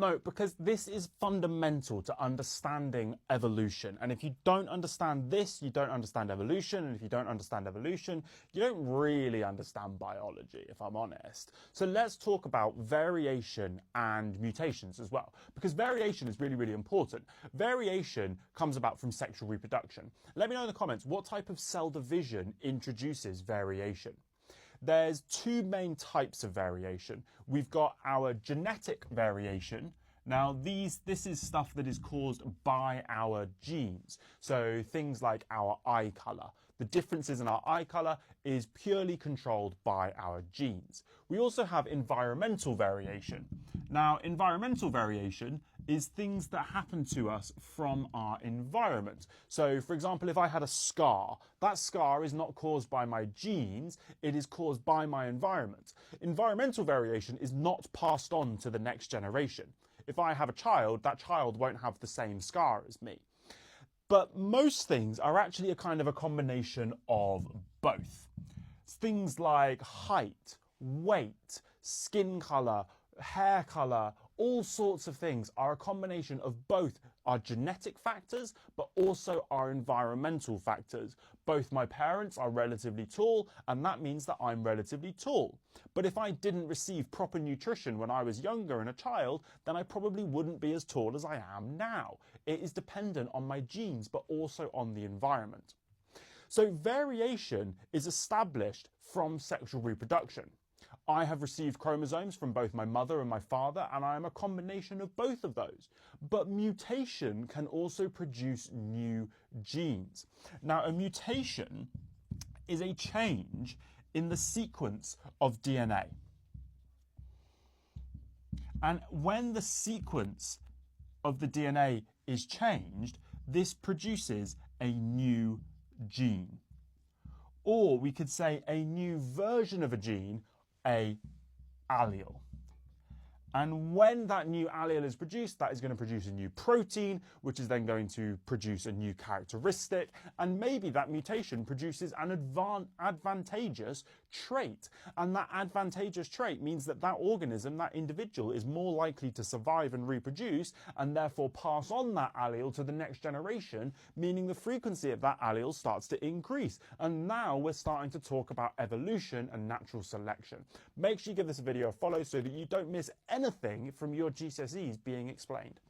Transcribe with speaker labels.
Speaker 1: No, because this is fundamental to understanding evolution. And if you don't understand this, you don't understand evolution. And if you don't understand evolution, you don't really understand biology, if I'm honest. So let's talk about variation and mutations as well, because variation is really, really important. Variation comes about from sexual reproduction. Let me know in the comments what type of cell division introduces variation. There's two main types of variation. We've got our genetic variation. Now, this is stuff that is caused by our genes. So things like our eye color. The differences in our eye color is purely controlled by our genes. We also have environmental variation. Now, environmental variation is things that happen to us from our environment. So, for example, if I had a scar, that scar is not caused by my genes, it is caused by my environment. Environmental variation is not passed on to the next generation. If I have a child, that child won't have the same scar as me. But most things are actually a kind of a combination of both. Things like height, weight, skin color, hair color, all sorts of things are a combination of both our genetic factors, but also our environmental factors. Both my parents are relatively tall, and that means that I'm relatively tall. But if I didn't receive proper nutrition when I was younger and a child, then I probably wouldn't be as tall as I am now. It is dependent on my genes, but also on the environment. So variation is established from sexual reproduction. I have received chromosomes from both my mother and my father, and I am a combination of both of those. But mutation can also produce new genes. Now, a mutation is a change in the sequence of DNA. And when the sequence of the DNA is changed, this produces a new gene. Or we could say a new version of a gene, a allele. And when that new allele is produced, that is going to produce a new protein, which is then going to produce a new characteristic. And maybe that mutation produces an advantageous trait. And that advantageous trait means that that organism, that individual, is more likely to survive and reproduce, and therefore pass on that allele to the next generation, meaning the frequency of that allele starts to increase. And now we're starting to talk about evolution and natural selection. Make sure you give this video a follow so that you don't miss anything from your GCSEs being explained.